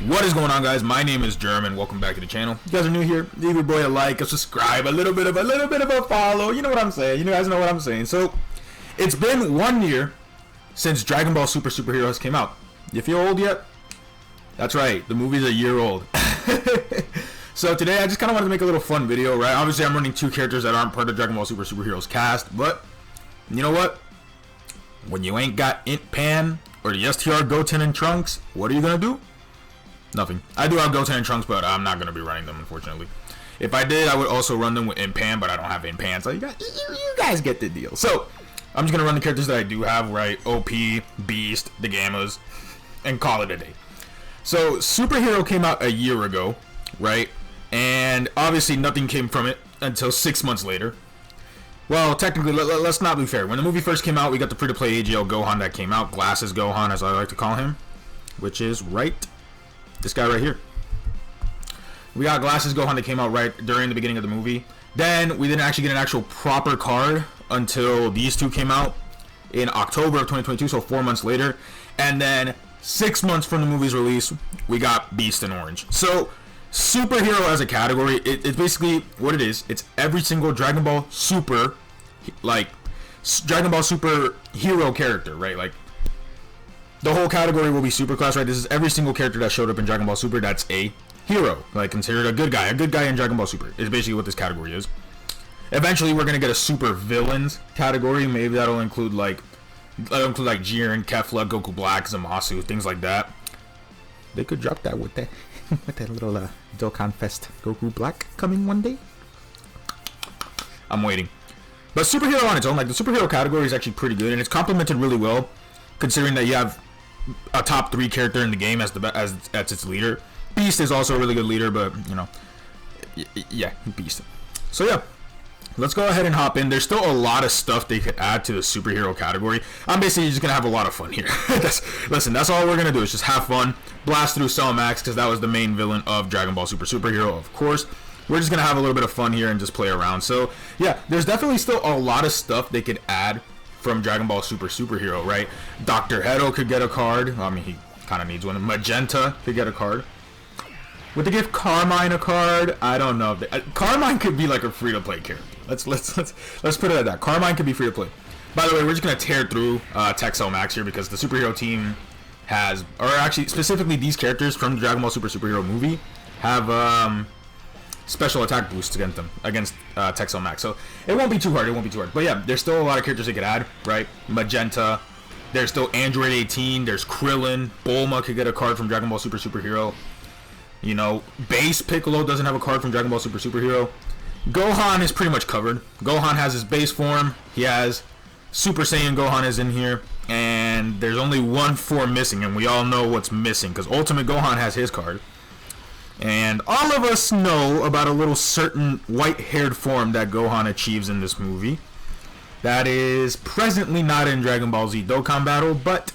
What is going on, guys? My name is Jerm and welcome back to the channel. If you guys are new here, leave your boy a like, a subscribe, a little bit of a follow. You know what I'm saying. You guys know what I'm saying. So it's been 1 year since Dragon Ball Super Heroes came out. You feel old yet? That's right, the movie's a year old. So today I just kind of wanted to make a little fun video, right? Obviously I'm running two characters that aren't part of Dragon Ball Super Heroes cast, but you know what? When you ain't got Int Pan or the STR Goten and Trunks, what are you gonna do? Nothing. I do have Goten and Trunks, but I'm not gonna be running them, unfortunately. If I did, I would also run them with Int Pan, but I don't have Int Pan, so you guys get the deal. So I'm just gonna run the characters that I do have, right? OP, Beast, the Gammas, and call it a day. So Superhero came out a year ago, right? And obviously nothing came from it until 6 months later. Well, technically, let's not be fair. When the movie first came out, we got the free-to-play AGL Gohan that came out, Glasses Gohan, as I like to call him, which is this guy right here. We got Glasses Gohan that came out right during the beginning of the movie. Then we didn't actually get an actual proper card until these two came out in October of 2022, so 4 months later. And then 6 months from the movie's release, we got Beast and Orange. So superhero as a category, it's basically what it is. It's every single Dragon Ball Super, Dragon Ball Super hero character, right? Like the whole category will be Superclass, right? This is every single character that showed up in Dragon Ball Super that's a hero, like considered a good guy. A good guy in Dragon Ball Super is basically what this category is. Eventually, we're gonna get a super villains category. Maybe that'll include like Jiren, Kefla, Goku Black, Zamasu, things like that. They could drop that with that little Dokkan Fest Goku Black coming one day. I'm waiting. But superhero on its own, like the superhero category is actually pretty good, and it's complemented really well, considering that you have a top 3 character in the game as its leader. Beast is also a really good leader, but you know, yeah, Beast. So yeah. Let's go ahead and hop in. There's still a lot of stuff they could add to the superhero category. I'm basically just going to have a lot of fun here. Listen, that's all we're going to do is just have fun. Blast through Cell Max because that was the main villain of Dragon Ball Superhero, of course. We're just going to have a little bit of fun here and just play around. So, yeah, there's definitely still a lot of stuff they could add from Dragon Ball Superhero, right? Dr. Hedo could get a card. I mean, he kind of needs one. Magenta could get a card. Would they give Carmine a card? I don't know. Carmine could be like a free-to-play character. Let's put it at that. Carmine could be free to play. By the way, we're just gonna tear through Cell Max here because the superhero team has, or actually specifically these characters from the Dragon Ball Superhero movie have special attack boosts against Cell Max. So it won't be too hard. But yeah, there's still a lot of characters they could add, right? Magenta. There's still Android 18. There's Krillin. Bulma could get a card from Dragon Ball Superhero. You know, Base Piccolo doesn't have a card from Dragon Ball Superhero. Gohan is pretty much covered. Gohan has his base form. He has Super Saiyan Gohan is in here. And there's only one form missing, and we all know what's missing, because Ultimate Gohan has his card. And all of us know about a little certain white-haired form that Gohan achieves in this movie. That is presently not in Dragon Ball Z Dokkan Battle, but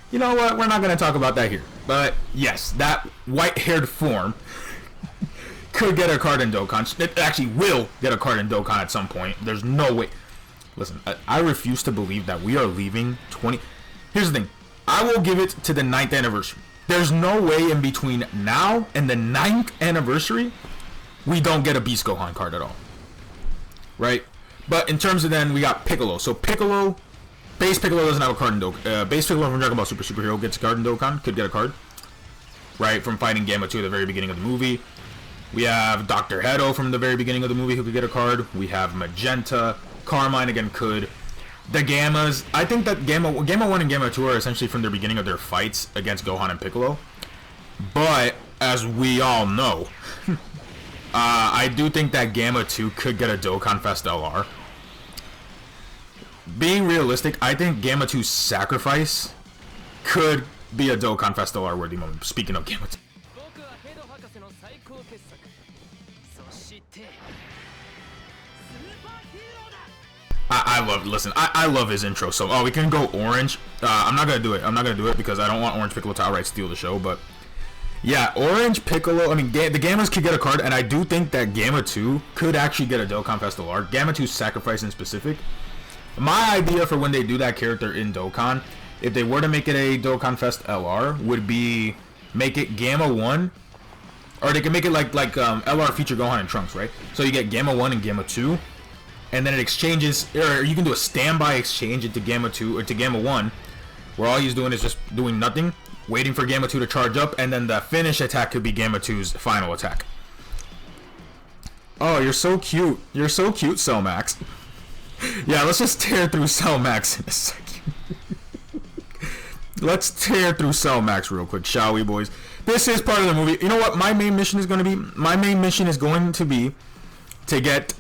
you know what? We're not going to talk about that here. But yes, that white-haired form could get a card in Dokkan. It actually will get a card in Dokkan at some point. There's no way. Listen, I refuse to believe that we are leaving 20... Here's the thing. I will give it to the 9th anniversary. There's no way in between now and the 9th anniversary we don't get a Beast Gohan card at all. Right? But in terms of then, we got Piccolo. So Piccolo... Base Piccolo doesn't have a card in Dokkan. Base Piccolo from Dragon Ball Superhero gets a card in Dokkan. Could get a card. Right? From fighting Gamma 2 at the very beginning of the movie. We have Dr. Hedo from the very beginning of the movie who could get a card. We have Magenta. Carmine again could. The Gammas. I think that Gamma 1 and Gamma 2 are essentially from the beginning of their fights against Gohan and Piccolo. But, as we all know, I do think that Gamma 2 could get a Dokkan Fest LR. Being realistic, I think Gamma 2's sacrifice could be a Dokkan Fest LR worthy moment. Speaking of Gamma 2. I love his intro. So, we can go Orange. I'm not gonna do it because I don't want Orange Piccolo to outright steal the show. But Yeah, Orange Piccolo. I mean, the Gammas could get a card, and I do think that Gamma 2 could actually get a Dokkan Fest LR. Gamma 2 Sacrifice in specific. My idea for when they do that character in Dokkan, if they were to make it a Dokkan Fest LR, would be make it Gamma 1, or they can make it like LR feature Gohan and Trunks, right? So you get Gamma 1 and Gamma 2, and then it exchanges, or you can do a standby exchange into Gamma 2 or to Gamma 1, where all he's doing is just doing nothing, waiting for Gamma 2 to charge up, and then the finish attack could be Gamma 2's final attack. Oh, you're so cute. You're so cute, Cellmax. Yeah, let's just tear through Cellmax in a second. Let's tear through Cellmax real quick, shall we, boys? This is part of the movie. You know what my main mission is going to be? My main mission is going to be to get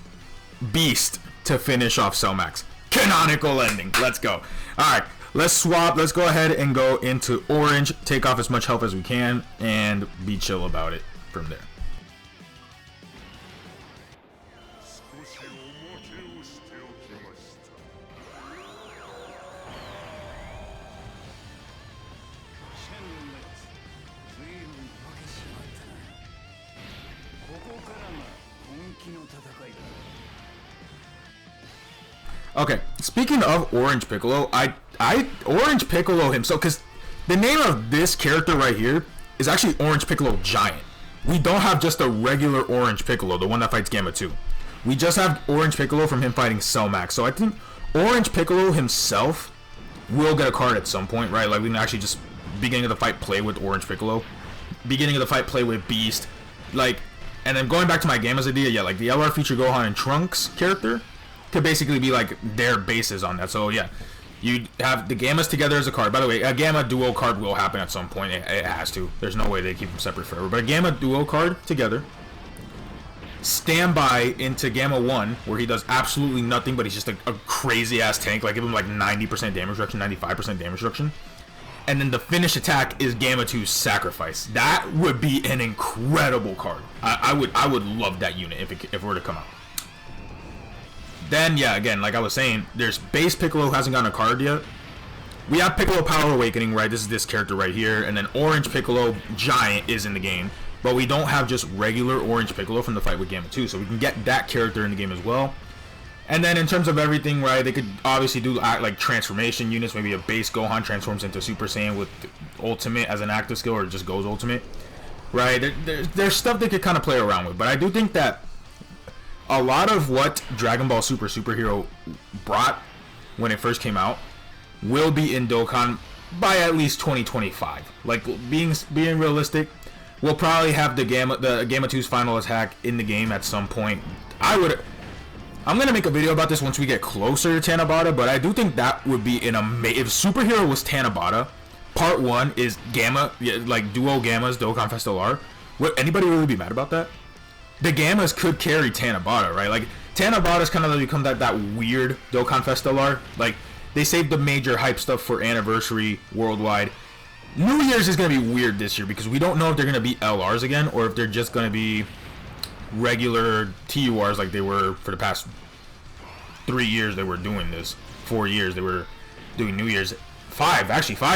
Beast to finish off Cellmax. Canonical ending. Let's go. Alright, let's swap. Let's go ahead and go into Orange, take off as much health as we can, and be chill about it from there. Okay, speaking of Orange Piccolo, Orange Piccolo himself, because the name of this character right here is actually Orange Piccolo Giant. We don't have just a regular Orange Piccolo, the one that fights Gamma 2. We just have Orange Piccolo from him fighting Cellmax. So I think Orange Piccolo himself will get a card at some point, right? Like we can actually just beginning of the fight play with Orange Piccolo, beginning of the fight play with Beast, like, and then going back to my Gamma's idea, yeah, like the LR feature Gohan and Trunks character could basically be like their bases on that. So yeah, you have the Gammas together as a card. By the way, a Gamma duo card will happen at some point. It has to. There's no way they keep them separate forever. But a Gamma duo card together, standby into Gamma 1, where he does absolutely nothing, but he's just a crazy ass tank. Like give him like 90% damage reduction, 95% damage reduction. And then the finish attack is Gamma 2's Sacrifice. That would be an incredible card. I would love that unit if it were to come out. Then, yeah, again, like I was saying, there's base Piccolo who hasn't gotten a card yet. We have Piccolo Power Awakening, right? This is this character right here. And then Orange Piccolo Giant is in the game. But we don't have just regular Orange Piccolo from the fight with Gamma 2. So we can get that character in the game as well. And then in terms of everything, right, they could obviously do like transformation units. Maybe a base Gohan transforms into Super Saiyan with Ultimate as an active skill, or just goes Ultimate. Right? There's stuff they could kind of play around with. But I do think that a lot of what Dragon Ball Super Superhero brought when it first came out will be in Dokkan by at least 2025. Like being realistic, we'll probably have the Gamma 2's final attack in the game at some point. I'm gonna make a video about this once we get closer to Tanabata, but I do think that would be an amazing. If Superhero was Tanabata, part 1 is Gamma, like duo Gammas Dokkan Fest LR. Would anybody really be mad about that? The Gammas could carry Tanabata, right? Like, Tanabata's kind of become that weird Dokkan Fest LR. Like, they saved the major hype stuff for Anniversary Worldwide. New Year's is going to be weird this year because we don't know if they're going to be LRs again or if they're just going to be regular TURs like they were for the past 3 years they were doing this. 4 years they were doing New Year's. 5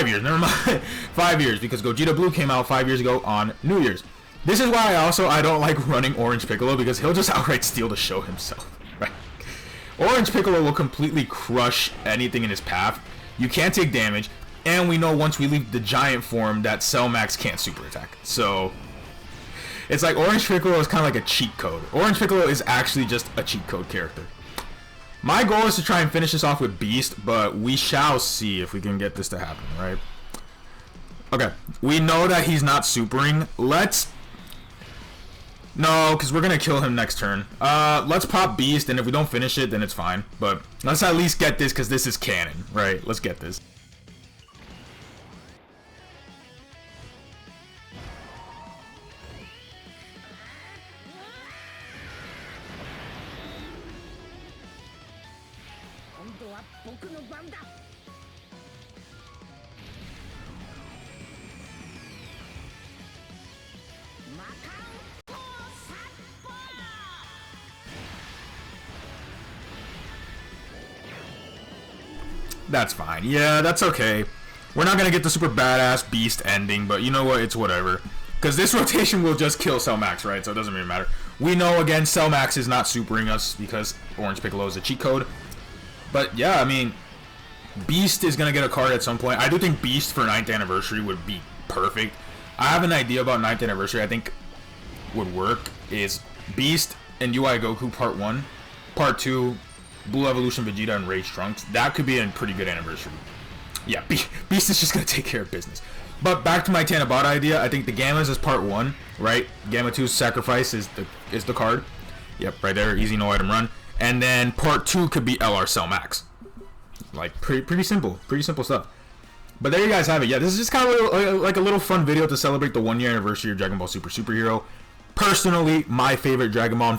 years, never mind. 5 years, because Gogeta Blue came out 5 years ago on New Year's. This is why I don't like running Orange Piccolo, because he'll just outright steal the show himself, right? Orange Piccolo will completely crush anything in his path. You can't take damage, and we know once we leave the giant form that Cellmax can't super attack. So it's like Orange Piccolo is kind of like a cheat code. Orange Piccolo is actually just a cheat code character. My goal is to try and finish this off with Beast, but we shall see if we can get this to happen, right? Okay, we know that he's not supering. No, because we're going to kill him next turn. Let's pop Beast, and if we don't finish it, then it's fine. But let's at least get this, because this is canon, right? Let's get this. That's fine. Yeah, that's okay. We're not gonna get the super badass Beast ending, but you know what? It's whatever. Because this rotation will just kill Cell Max, right? So it doesn't really matter. We know, again, Cell Max is not supering us because Orange Piccolo is a cheat code. But, yeah, I mean, Beast is going to get a card at some point. I do think Beast for 9th Anniversary would be perfect. I have an idea about 9th Anniversary I think would work. Is Beast and UI Goku Part 1. Part 2, Blue Evolution Vegeta and Rage Trunks. That could be a pretty good anniversary. Yeah, Beast is just going to take care of business. But back to my Tanabata idea, I think the Gammas is Part 1, right? Gamma 2's Sacrifice is the card. Yep, right there, easy no item run. And then Part 2 could be LR Cell Max. Like, pretty simple stuff. But there you guys have it. Yeah, this is just kind of like a little fun video to celebrate the 1-year anniversary of Dragon Ball Super Superhero. Personally, my favorite Dragon Ball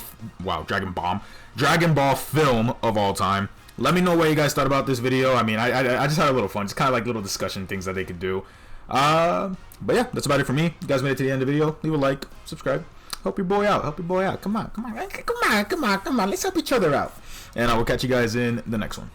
film of all time. Let me know what you guys thought about this video. I mean, I just had a little fun. Just kind of like little discussion things that they could do. But yeah, that's about it for me. You guys made it to the end of the video. Leave a like, subscribe. Help your boy out. Come on. Let's help each other out. And I will catch you guys in the next one.